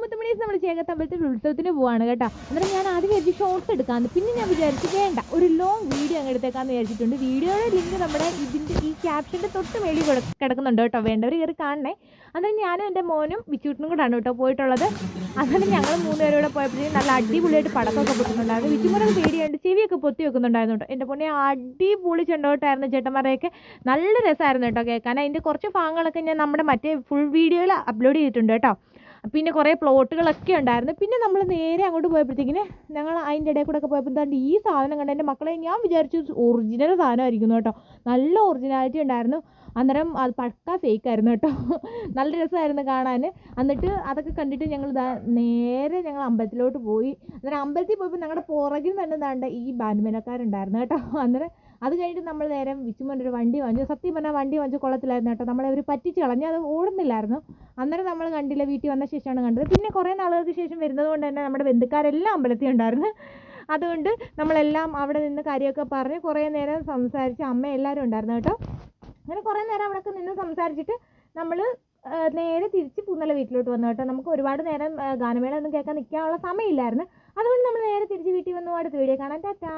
മുത്തുമണീസ് നമ്മൾ ചേകത്തമ്പലത്തിൽ ഉത്സവത്തിന് പോവാണ് കേട്ടോ. അന്നേരം ഞാൻ ആദ്യം വിചാരിച്ചു ഷോർട്സ് എടുക്കാമെന്ന്, പിന്നെ ഞാൻ വിചാരിച്ചു വേണ്ട, ഒരു ലോങ് വീഡിയോ അങ്ങ് എടുത്തേക്കാന്ന് വിചാരിച്ചിട്ടുണ്ട്. വീഡിയോയുടെ ലിങ്ക് നമ്മുടെ ഇതിൻ്റെ ഈ ക്യാപ്ഷൻ്റെ തൊട്ട് മേളിൽ കിടക്കുന്നുണ്ട് കേട്ടോ, വേണ്ടവർ കയറി കാണണേ. അന്നേരം ഞാനും എൻ്റെ മോനും വിച്ചൂട്ടനും കൂടാണ് കേട്ടോ പോയിട്ടുള്ളത്. അന്നേരം ഞങ്ങൾ 3 പേരും കൂടെ പോയപ്പോഴത്തേക്കും നല്ല അടിപൊളിയായിട്ട് പടക്കമൊക്കെ പൊട്ടുന്നുണ്ടായിരുന്നു. വിച്ചുമോനൊക്കെ പേടിയായിട്ട് ചെവിയൊക്കെ പൊത്തി വെക്കുന്നുണ്ടായിരുന്നു കേട്ടോ. എൻ്റെ പൊന്നെ അടിപൊളി ചെണ്ടോട്ടായിരുന്നു, ചേട്ടന്മാരെയൊക്കെ നല്ല രസമായിരുന്നു കേട്ടോ കേൾക്കാൻ. അതിൻ്റെ കുറച്ച് ഭാഗങ്ങളൊക്കെ ഞാൻ നമ്മുടെ മറ്റേ ഫുൾ വീഡിയോയിൽ അപ്ലോഡ് ചെയ്തിട്ടുണ്ട് കേട്ടോ. പിന്നെ കുറേ പ്ലോട്ടുകളൊക്കെ ഉണ്ടായിരുന്നു. പിന്നെ നമ്മൾ നേരെ അങ്ങോട്ട് പോയപ്പോഴത്തേക്കിന് ഞങ്ങൾ അതിൻ്റെ ഇടയിൽ കൂടെ ഒക്കെ പോയപ്പോൾ എന്താണ്ട് ഈ സാധനം കണ്ട് എൻ്റെ മക്കളെ ഞാൻ വിചാരിച്ചു ഒറിജിനൽ സാധനമായിരിക്കുന്നു കേട്ടോ. നല്ല ഒറിജിനാലിറ്റി ഉണ്ടായിരുന്നു. അന്നേരം അത് പക്ക ഫേക്കായിരുന്നു കേട്ടോ. നല്ല രസമായിരുന്നു കാണാൻ. എന്നിട്ട് അതൊക്കെ കണ്ടിട്ട് ഞങ്ങൾ നേരെ ഞങ്ങൾ അമ്പലത്തിലോട്ട് പോയി. അന്നേരം അമ്പലത്തിൽ പോയപ്പോൾ ഞങ്ങളുടെ പുറകിൽ തന്നെ ദാണ്ട് ഈ ബാൻഡ് മേളക്കാരുണ്ടായിരുന്നു കേട്ടോ. അന്നേരം അത് കഴിഞ്ഞിട്ട് നമ്മൾ നേരെ വിച്ചുമോൻ്റെ ഒരു വണ്ടി വാങ്ങിച്ചു. സത്യം പറഞ്ഞാൽ വണ്ടി വാങ്ങിച്ചു കൊള്ളത്തില്ലായിരുന്നു കേട്ടോ. നമ്മളെ അവർ പറ്റിച്ച് കളഞ്ഞു, അത് ഓടുന്നില്ലായിരുന്നു. അന്നേരം നമ്മൾ കണ്ടില്ല, വീട്ടിൽ വന്ന ശേഷമാണ് കണ്ടത്. പിന്നെ കുറേ നാളുകൾക്ക് ശേഷം വരുന്നത് കൊണ്ട് തന്നെ നമ്മുടെ ബന്ധുക്കാരെല്ലാം അമ്പലത്തിൽ ഉണ്ടായിരുന്നു. അതുകൊണ്ട് നമ്മളെല്ലാം അവിടെ നിന്ന് കാര്യമൊക്കെ പറഞ്ഞ് കുറേ നേരം സംസാരിച്ച്, അമ്മ എല്ലാവരും ഉണ്ടായിരുന്നു കേട്ടോ. അങ്ങനെ കുറേ നേരം അവിടെയൊക്കെ നിന്ന് സംസാരിച്ചിട്ട് നമ്മൾ നേരെ തിരിച്ച് പൂന്നല വീട്ടിലോട്ട് വന്നു കേട്ടോ. നമുക്ക് ഒരുപാട് നേരം ഗാനമേള ഒന്നും കേൾക്കാൻ നിൽക്കാനുള്ള സമയമില്ലായിരുന്നു. അതുകൊണ്ട് നമ്മൾ നേരെ തിരിച്ച് വീട്ടിൽ വന്നു. അടുത്ത വീഡിയോ കാണാൻ. ടാറ്റാ.